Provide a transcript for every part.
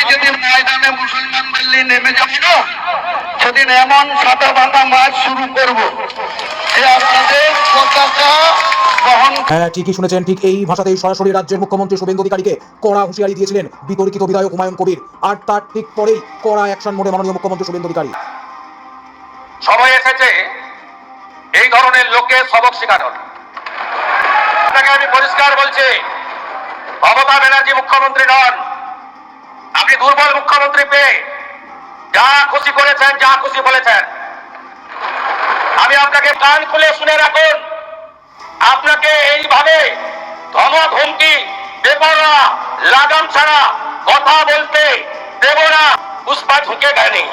যেদিন ময়দানে মুসলমানদের নিয়ে নেমে যাব না, সেদিন এমন সাদা ভাঙা মাছ শুরু করব যে আপনাদের পতাকা বহন। হ্যাঁ, ঠিকই শুনেছেন। ঠিক এই ভাষাতেই সরাসরি রাজ্যের মুখ্যমন্ত্রী শুভেন্দু অধিকারীকে কড়া হুঁশিয়ারি দিয়েছিলেন বিতর্কিত বিধায়ক হুমায়ুন কবির। আর তার ঠিক পরেই কড়া অ্যাকশন মোডে মাননীয় মুখ্যমন্ত্রী শুভেন্দু অধিকারী। সময় এসেছে এই ধরনের লোকে সবক শেখানোর। আপনাকে আমি পরিষ্কার বলছি, মমতা ব্যানার্জি মুখ্যমন্ত্রী নন। আপনি দুর্বল মুখ্যমন্ত্রী পেয়ে যা খুশি করেছেন, যা খুশি বলেছেন। আমি আপনাকে কান খুলে শুনে রাখুন, আপনাকে এইভাবে ধমক হুমকি বেপরোয়া লাগাম ছাড়া কথা বলতে দেব না। পুষ্পা ঝুঁকে গেনি,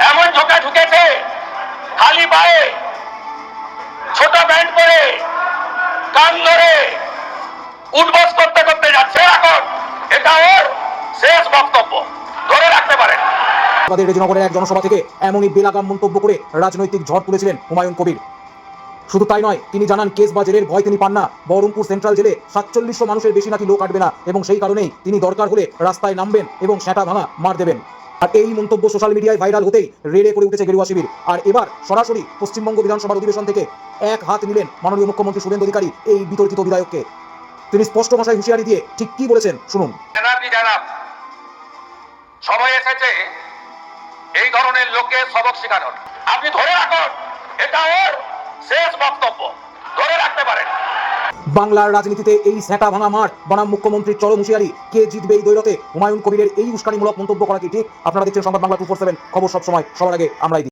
এমন ঝোঁকা ঝুঁকেছে, খালি পায়ে ছোট প্যান্ট পরে কান ধরে উঠবস করতে করতে যাচ্ছে। এখন এটা ওর শেষ বক্তব্য, ধরে রাখতে পারেন। আমাদের রেজিনগরের এক জনসভা থেকে এমনই বেলাগাম মন্তব্য করে রাজনৈতিক ঝড় তুলেছিলেন হুমায়ুন কবির। শুধু তাই নয়, তিনি জানান কেস বা জেলের ভয় তিনি পান না। বহরমপুর সেন্ট্রাল জেলে 4700 মানুষের বেশি নাকি লোক কাটবে না, এবং সেই কারণেই তিনি দরকার হলে রাস্তায় নামবেন এবং সেটা ভাঙা মার দেবেন। আর এই মন্তব্য সোশ্যাল মিডিয়ায় ভাইরাল হতেই রেড়ে করে উঠেছে গেরুয়া শিবির। আর এবার সরাসরি পশ্চিমবঙ্গ বিধানসভার অধিবেশন থেকে এক হাত নিলেন মাননীয় মুখ্যমন্ত্রী শুভেন্দু অধিকারী এই বিতর্কিত বিধায়ককে। তিনি স্পষ্ট ভাষায় হুঁশিয়ারি দিয়ে ঠিক কি বলেছেন শুনুন। সময় এসেছে এই ধরনের লোকে সবক শেখানোর। আপনি ধরে রাখুন, এটা ওর শেষ বক্তব্য, ধরে রাখতে পারেন। বাংলার রাজনীতিতে এই সেটা ভাঙা মার বনাম মুখ্যমন্ত্রীর চরম হুঁশিয়ারি। কে জিতবে এই দৈরতে? হুমায়ুন কবিরের এই উস্কানিমূলক মন্তব্য করা কি ঠিক? আপনারা দেখছেন সংবাদ বাংলা 247, খবর সব সময় সবার আগে আমরাই দিই।